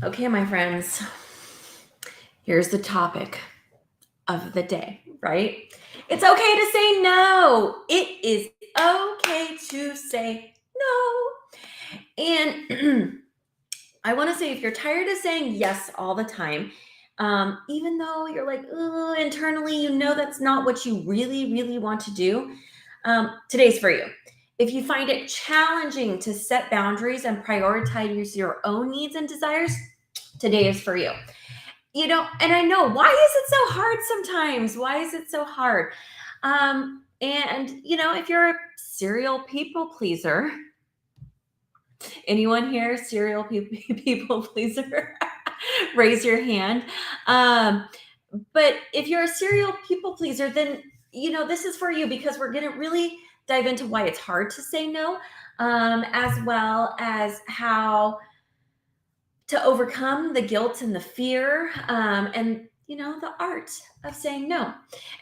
Okay, my friends, here's the topic of the day, right? It's okay to say no. It is okay to say no. And I want to say if you're tired of saying yes all the time, even though you're like, "Ugh," internally, you know that's not what you really, really want to do, today's for you. If you find it challenging to set boundaries and prioritize your own needs and desires, today is for you. And I know, why is it so hard sometimes? Why is it so hard? And if you're a serial people pleaser, anyone here serial people pleaser? Raise your hand. Um, but if you're a serial people pleaser, then this is for you, because we're going to really dive into why it's hard to say no, as well as how to overcome the guilt and the fear, and the art of saying no.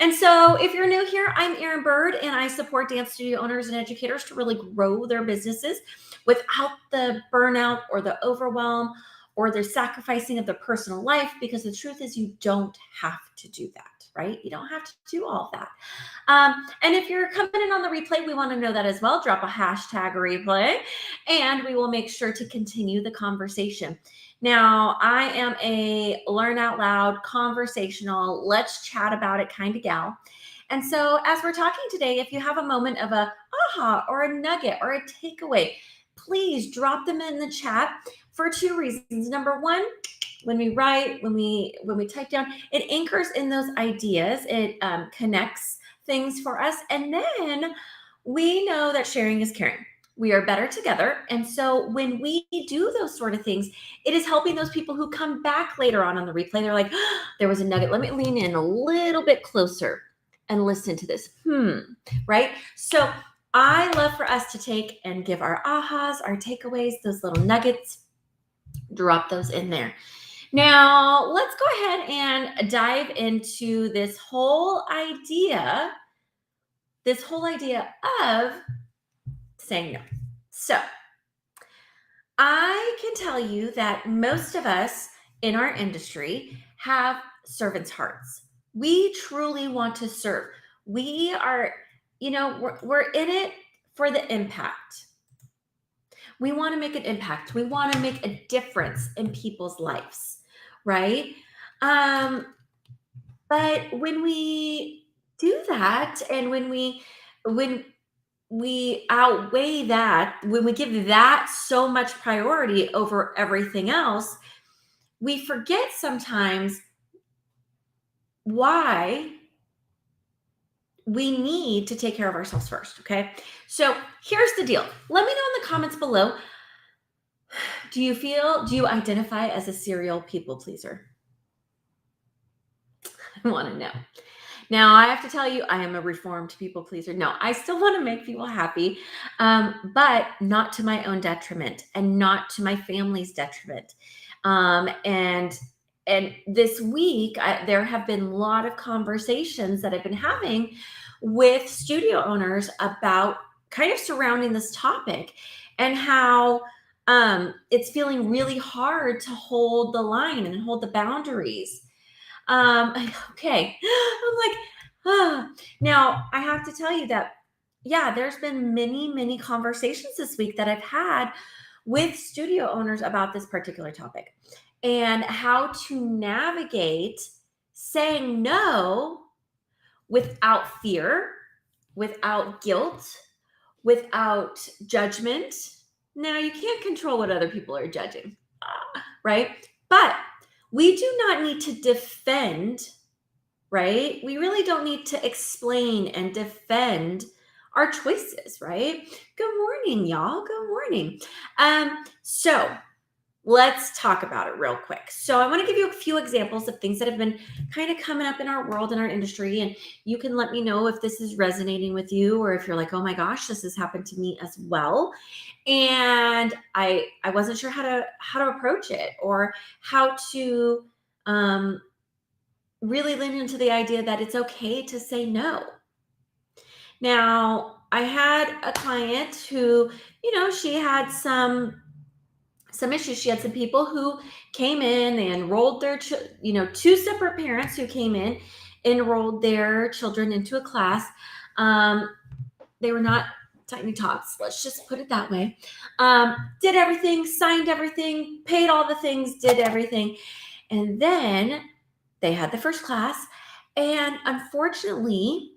And so if you're new here, I'm Erin Bird, and I support dance studio owners and educators to really grow their businesses without the burnout or the overwhelm or the sacrificing of their personal life, because the truth is you don't have to do that, right? You don't have to do all of that. And if you're coming in on the replay, we want to know that as well. Drop a hashtag replay, and we will make sure to continue the conversation. Now, I am a learn out loud, conversational, let's chat about it kind of gal. And so, as we're talking today, if you have a moment of a aha or a nugget or a takeaway, please drop them in the chat for two reasons. Number one, when we write, when we type down, it anchors in those ideas. It connects things for us, and then we know that sharing is caring. We are better together. And so when we do those sort of things, it is helping those people who come back later on the replay. They're like, oh, there was a nugget. Let me lean in a little bit closer and listen to this. Right? So I love for us to take and give our ahas, our takeaways, those little nuggets, drop those in there. Now, let's go ahead and dive into this whole idea of saying no. So, I can tell you that most of us in our industry have servants' hearts. We truly want to serve. We are, we're in it for the impact. We want to make an impact. We want to make a difference in people's lives, right? But when we do that, and when we outweigh that, when we give that so much priority over everything else, we forget sometimes why we need to take care of ourselves first. Okay. So here's the deal. Let me know in the comments below. Do you identify as a serial people pleaser? I want to know. Now, I have to tell you, I am a reformed people pleaser. No, I still want to make people happy, but not to my own detriment and not to my family's detriment. And this week, there have been a lot of conversations that I've been having with studio owners about kind of surrounding this topic, and how it's feeling really hard to hold the line and hold the boundaries. Okay. I'm like, now I have to tell you that, yeah, there's been many, many conversations this week that I've had with studio owners about this particular topic, and how to navigate saying no without fear, without guilt, without judgment. Now, you can't control what other people are judging, right? But we do not need to defend, right? We really don't need to explain and defend our choices, right? Good morning, y'all. Good morning. So let's talk about it real quick. So I want to give you a few examples of things that have been kind of coming up in our world, in our industry, and you can let me know if this is resonating with you, or if you're like, oh my gosh, this has happened to me as well. And I wasn't sure how to approach it, or how to really lean into the idea that it's okay to say no. Now, I had a client who, she had some some issues. She had some people who came in, they enrolled their, two separate parents who came in, enrolled their children into a class. They were not tiny tots, let's just put it that way. Did everything, signed everything, paid all the things, did everything. And then they had the first class. And unfortunately,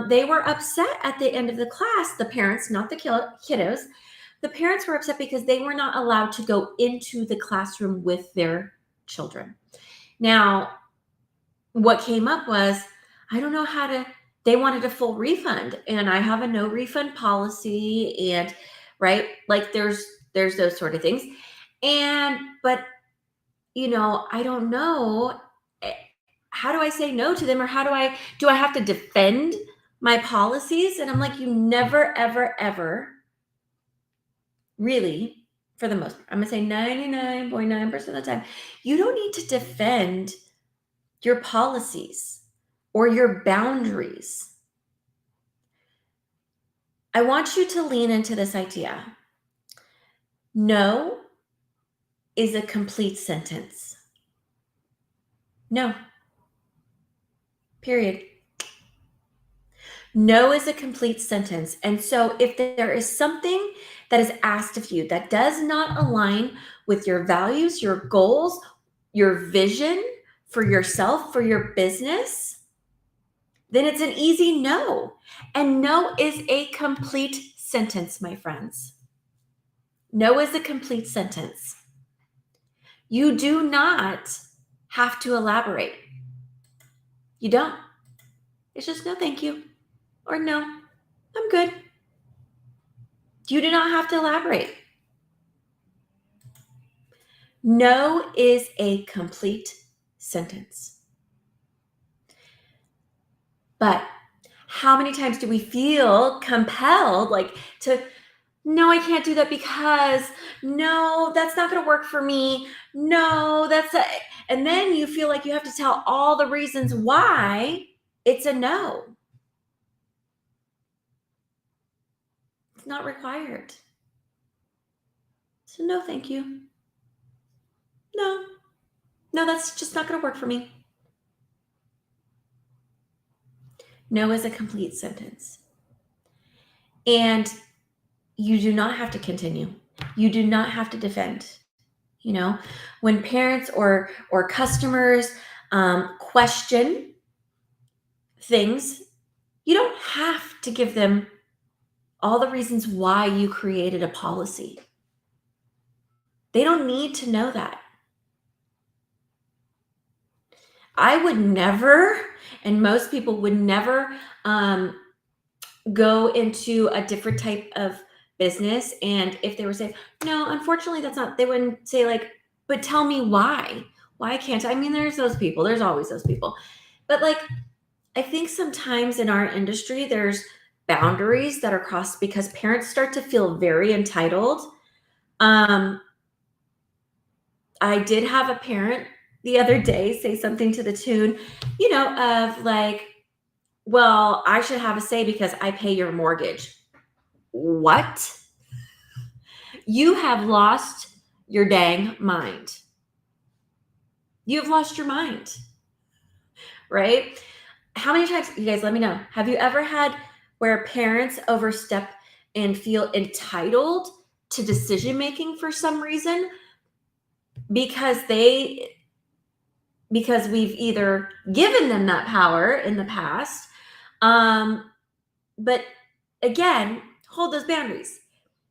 they were upset at the end of the class, the parents, not the kiddos. The parents were upset because they were not allowed to go into the classroom with their children. Now, what came up was, I don't know how to, they wanted a full refund, and I have a no refund policy, and right, like there's those sort of things. But I don't know, how do I say no to them, or do I have to defend my policies? And I'm like, you never, ever, ever really, for the most part, I'm going to say 99.9% of the time, you don't need to defend your policies or your boundaries. I want you to lean into this idea. No is a complete sentence. No. Period. No is a complete sentence. And so if there is something that is asked of you that does not align with your values, your goals, your vision for yourself, for your business, then it's an easy no. And no is a complete sentence, my friends. No is a complete sentence. You do not have to elaborate. You don't. It's just no, thank you. Or no, I'm good. You do not have to elaborate. No is a complete sentence. But how many times do we feel compelled, no, I can't do that because no, that's not going to work for me. No, and then you feel like you have to tell all the reasons why it's a no. It's not required. So no, thank you. No, that's just not going to work for me. No is a complete sentence. And you do not have to continue. You do not have to defend. When parents or customers question things, you don't have to give them all the reasons why you created a policy. They don't need to know that. I would never, and most people would never, go into a different type of business. And if they were saying, no, unfortunately, that's not, they wouldn't say but tell me why. Why can't I? I mean, there's those people. There's always those people. But I think sometimes in our industry, there's boundaries that are crossed because parents start to feel very entitled. I did have a parent the other day say something to the tune, of well, I should have a say because I pay your mortgage. What? You have lost your dang mind. You've lost your mind, right? How many times, you guys let me know, have you ever had where parents overstep and feel entitled to decision making for some reason because we've either given them that power in the past, but again, hold those boundaries.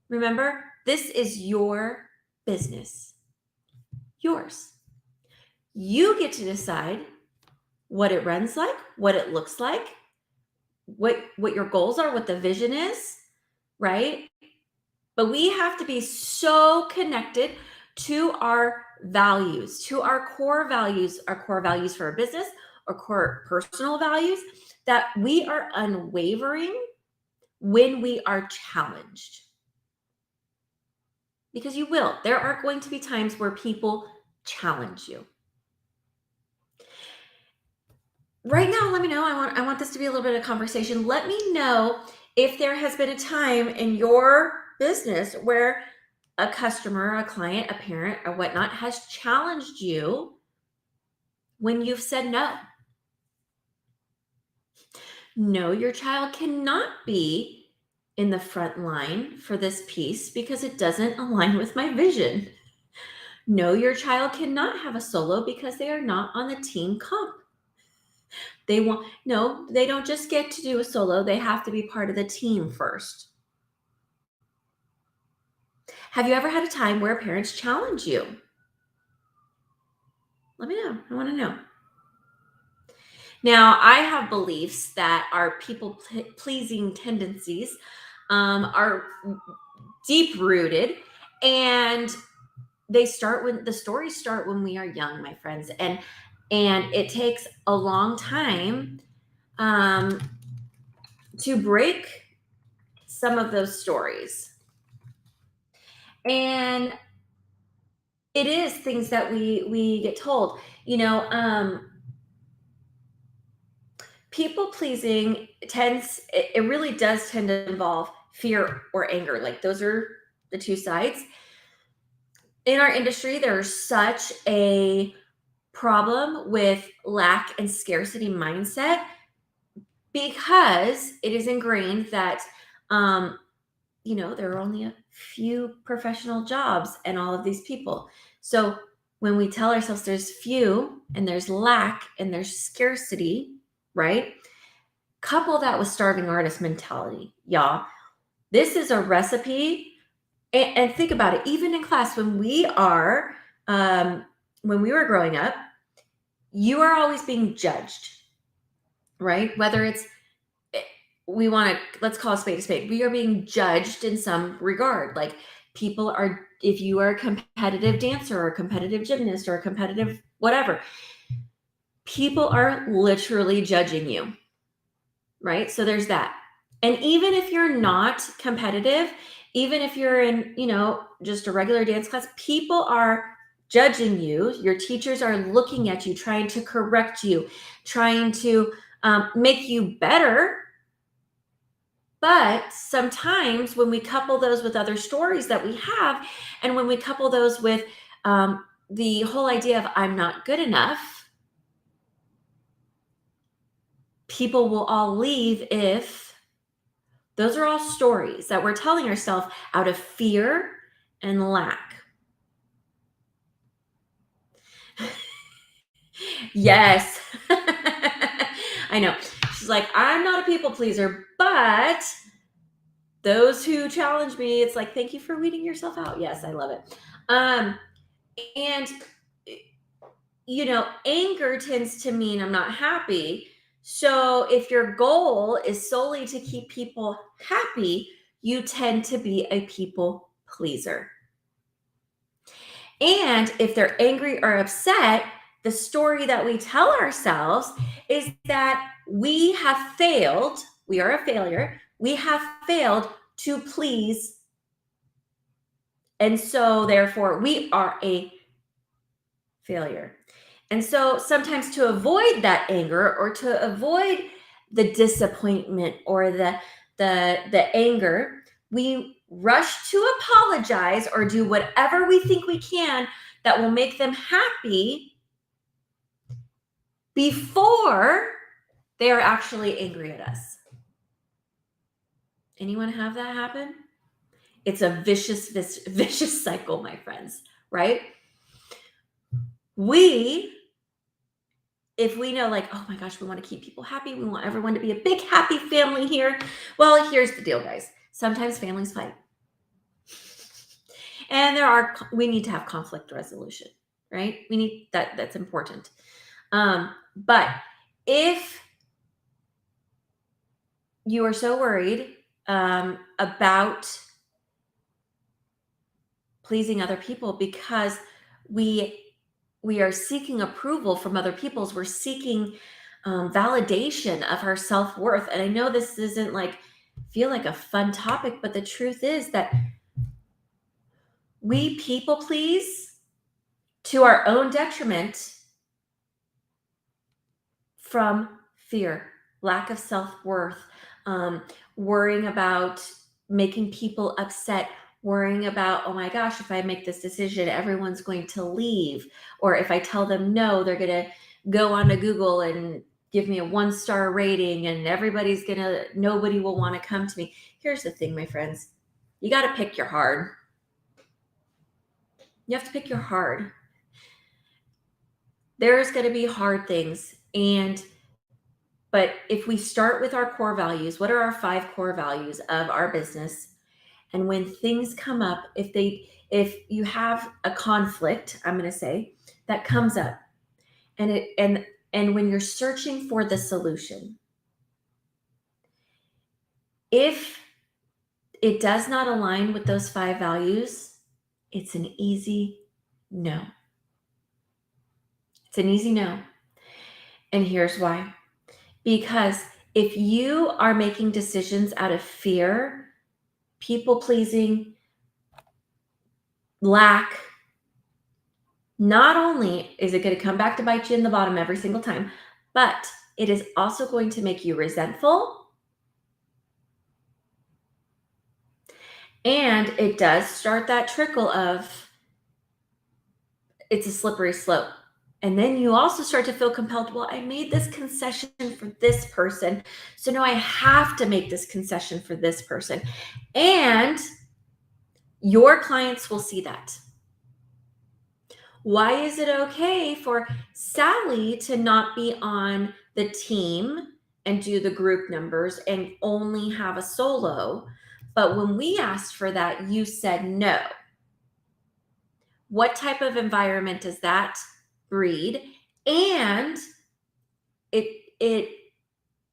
Remember, this is your business. Yours. You get to decide what it runs like, what it looks like, what your goals are, what the vision is, right? But we have to be so connected to our values, to our core values for our business, our core personal values, that we are unwavering when we are challenged. Because you will. There are going to be times where people challenge you. Right now, let me know. I want this to be a little bit of conversation. Let me know if there has been a time in your business where a customer, a client, a parent, or whatnot has challenged you when you've said no. No, your child cannot be in the front line for this piece because it doesn't align with my vision. No, your child cannot have a solo because they are not on the team comp. No, they don't just get to do a solo, they have to be part of the team first. Have you ever had a time where parents challenge you? Let me know. I want to know. Now, I have beliefs that our people pleasing tendencies are deep rooted, and they start when the stories start when we are young, my friends, and it takes a long time um, to break some of those stories. And it is things that we get told, people pleasing it really does tend to involve fear or anger. Like those are the two sides. In our industry, there's such a problem with lack and scarcity mindset because it is ingrained that there are only a few professional jobs and all of these people. So when we tell ourselves there's few and there's lack and there's scarcity, right? Couple that with starving artist mentality, y'all. This is a recipe. And think about it, even in class, when we were growing up, you are always being judged, right? Whether it's let's call a spade a spade. We are being judged in some regard. Like if you are a competitive dancer or a competitive gymnast or a competitive whatever, people are literally judging you, right? So there's that. And even if you're not competitive, even if you're in, just a regular dance class, people are judging you. Your teachers are looking at you, trying to correct you, trying to make you better. But sometimes when we couple those with other stories that we have, and when we couple those with the whole idea of I'm not good enough, people will all leave if those are all stories that we're telling ourselves out of fear and lack. Yes. I know. She's like, I'm not a people pleaser, but those who challenge me, it's like, thank you for weeding yourself out. Yes, I love it. And anger tends to mean I'm not happy. So if your goal is solely to keep people happy, you tend to be a people pleaser. And if they're angry or upset, the story that we tell ourselves is that we have failed. We are a failure. We have failed to please. And so, therefore, we are a failure. And so, sometimes to avoid that anger or to avoid the disappointment or the anger, we rush to apologize or do whatever we think we can that will make them happy before they are actually angry at us. Anyone have that happen? It's a vicious cycle, my friends, right? If we know, like, oh my gosh, we want to keep people happy, we want everyone to be a big happy family here. Well, here's the deal, guys. Sometimes families fight. And we need to have conflict resolution, right? We need that's important. But if you are so worried about pleasing other people because we are seeking approval from other people's, we're seeking validation of our self-worth. And I know this isn't feel like a fun topic, but the truth is that we people please to our own detriment from fear, lack of self-worth, worrying about making people upset, worrying about, oh my gosh, if I make this decision, everyone's going to leave. Or if I tell them no, they're going to go onto Google and give me a 1-star rating and nobody will want to come to me. Here's the thing, my friends. You got to pick your hard. You have to pick your hard. There's going to be hard things. But if we start with our core values, what are our 5 core values of our business? And when things come up, if you have a conflict, I'm going to say, that comes up, and when you're searching for the solution, if it does not align with those 5 values, it's an easy no. It's an easy no. And here's why. Because if you are making decisions out of fear, people pleasing, lack, not only is it going to come back to bite you in the bottom every single time, but it is also going to make you resentful. And it does start that trickle of, it's a slippery slope. And then you also start to feel compelled, well, I made this concession for this person, so now I have to make this concession for this person. And your clients will see that. Why is it okay for Sally to not be on the team and do the group numbers and only have a solo? But when we asked for that, you said no. What type of environment does that breed? And it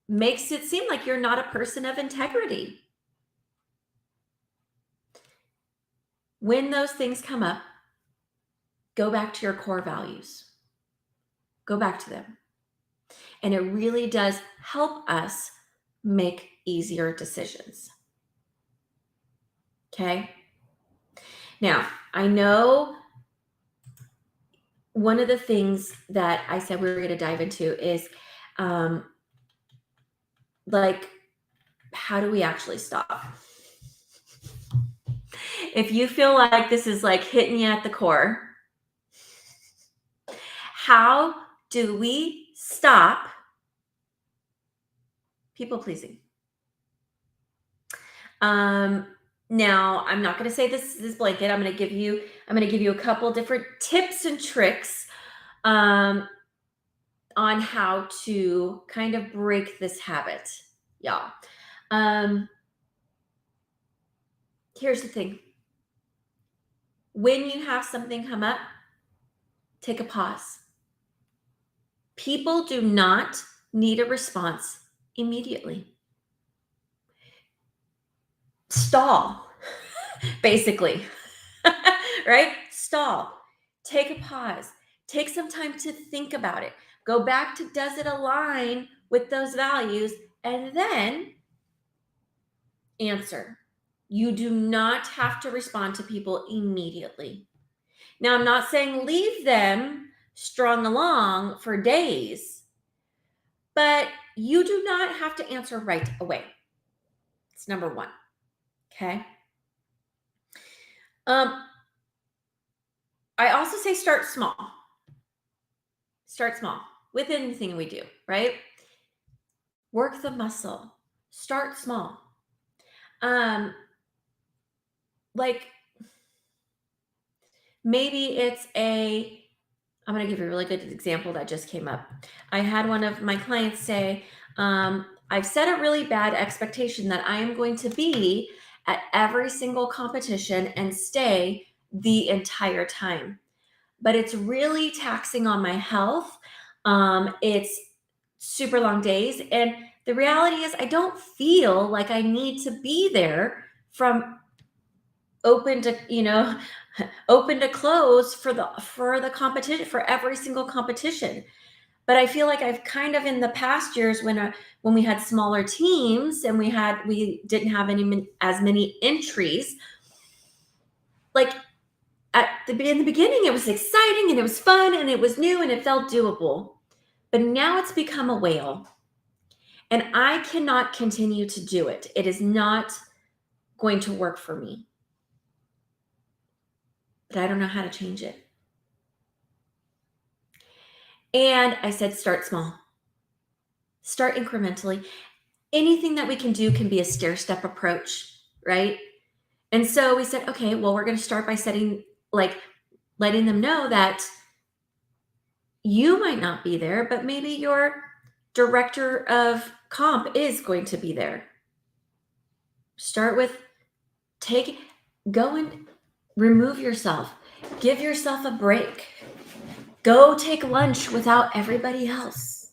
makes it seem like you're not a person of integrity. When those things come up, go back to your core values. Go back to them. And it really does help us make easier decisions. Okay? Now, I know one of the things that I said we were going to dive into is like, how do we actually stop? If you feel like this is like hitting you at the core, how do we stop people pleasing? Now, I'm not going to say this is blanket. I'm going to give you a couple different tips and tricks on how to kind of break this habit. Yeah. Here's the thing. When you have something come up, take a pause. People do not need a response immediately. Stall, basically, right? Stall. Take a pause. Take some time to think about it. Go back to, does it align with those values? And then answer. You do not have to respond to people immediately. Now, I'm not saying leave them strung along for days, but you do not have to answer right away. It's number 1. Okay. I also say start small. Start small with anything we do, right? Work the muscle. Start small. Like maybe I'm going to give you a really good example that just came up. I had one of my clients say, I've set a really bad expectation that I am going to be at every single competition and stay the entire time. But it's really taxing on my health. It's super long days. And the reality is I don't feel like I need to be there from open to close for the competition, for every single competition. But I feel like I've kind of, in the past years when we had smaller teams and we didn't have as many entries, like in the beginning it was exciting and it was fun and it was new and it felt doable. But now it's become a whale. And I cannot continue to do it. It is not going to work for me. but I don't know how to change it. And I said, start small, start incrementally. Anything that we can do can be a stair step approach, right? And so we said, okay, well, we're going to start by letting them know that you might not be there, but maybe your director of comp is going to be there. Start with go and remove yourself, give yourself a break, go take lunch without everybody else.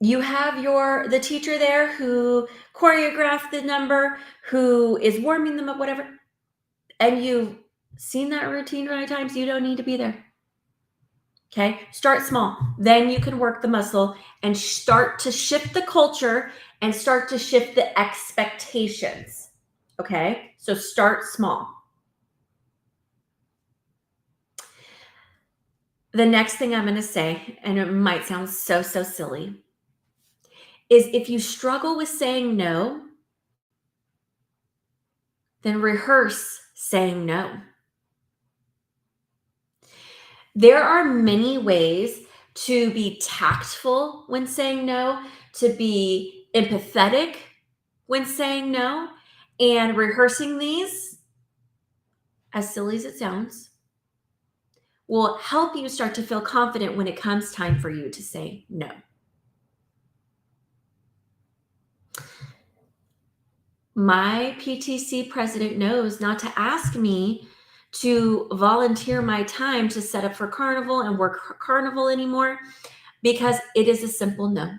You have the teacher there who choreographed the number, who is warming them up, whatever, and you've seen that routine 20 times, you don't need to be there. Okay, start small. Then you can work the muscle and start to shift the culture and start to shift the expectations. Okay, so start small. The next thing I'm going to say, and it might sound so silly, is if you struggle with saying no, then rehearse saying no. There are many ways to be tactful when saying no, to be empathetic when saying no, and rehearsing these, as silly as it sounds, will help you start to feel confident when it comes time for you to say no. My PTC president knows not to ask me to volunteer my time to set up for carnival and work carnival anymore, because it is a simple no.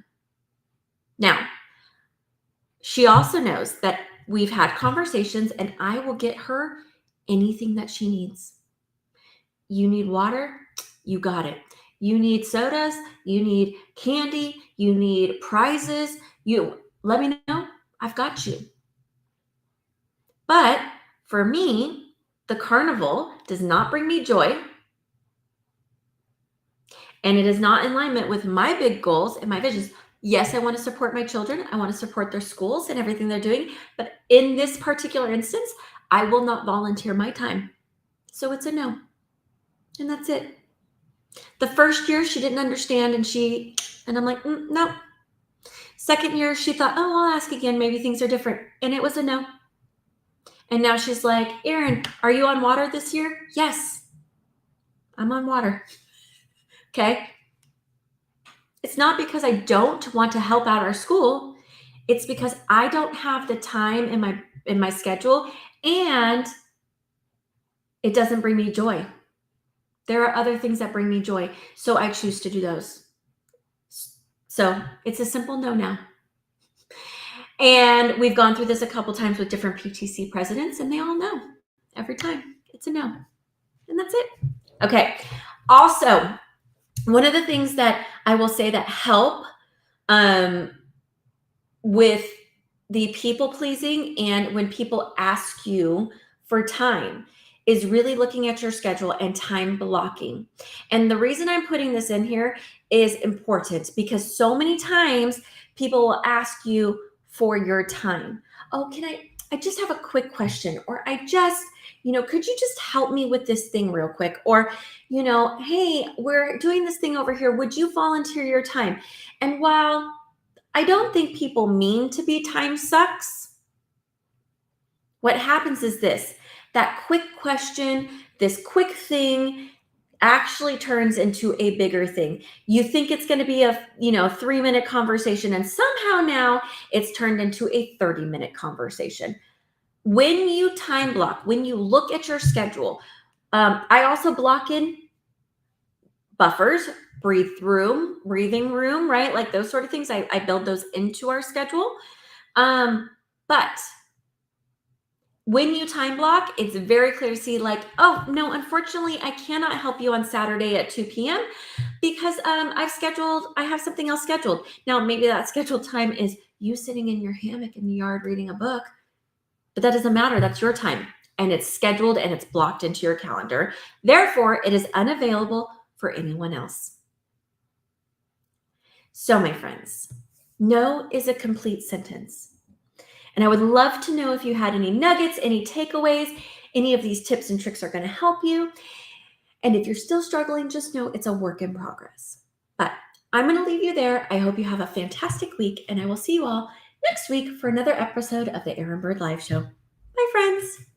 Now, she also knows that we've had conversations and I will get her anything that she needs. You need water? You got it. You need sodas? You need candy? You need prizes? You let me know. I've got you. But for me, the carnival does not bring me joy. And it is not in alignment with my big goals and my visions. Yes, I want to support my children. I want to support their schools and everything they're doing. But in this particular instance, I will not volunteer my time. So it's a no. And that's it. The first year she didn't understand and I'm like, no. Second year she thought, oh, I'll ask again. Maybe things are different. And it was a no. And now she's like, Erin, are you on water this year? Yes, I'm on water. Okay. It's not because I don't want to help out our school. It's because I don't have the time in my schedule, and it doesn't bring me joy. There are other things that bring me joy, so I choose to do those. So it's a simple no now. And we've gone through this a couple times with different PTC presidents, and they all know every time it's a no. And that's it. Okay. Also, one of the things that I will say that help with the people pleasing and when people ask you for time is really looking at your schedule and time blocking. And the reason I'm putting this in here is important because so many times people will ask you for your time. Oh, I just have a quick question, or could you just help me with this thing real quick? Or, hey, we're doing this thing over here. Would you volunteer your time? And while I don't think people mean to be time sucks, what happens is that quick question, this quick thing actually turns into a bigger thing. You think it's going to be a 3-minute conversation, and somehow now it's turned into a 30-minute conversation. When you time block, when you look at your schedule, I also block in buffers, breathing room, right? Like those sort of things. I build those into our schedule. But when you time block, it's very clear to see like, oh, no, unfortunately, I cannot help you on Saturday at 2 p.m. because I have something else scheduled. Now, maybe that scheduled time is you sitting in your hammock in the yard reading a book, but that doesn't matter. That's your time, and it's scheduled and it's blocked into your calendar. Therefore, it is unavailable for anyone else. So, my friends, no is a complete sentence. And I would love to know if you had any nuggets, any takeaways, any of these tips and tricks are going to help you. And if you're still struggling, just know it's a work in progress. But I'm going to leave you there. I hope you have a fantastic week, and I will see you all next week for another episode of the Erin Bird Live Show. Bye, friends.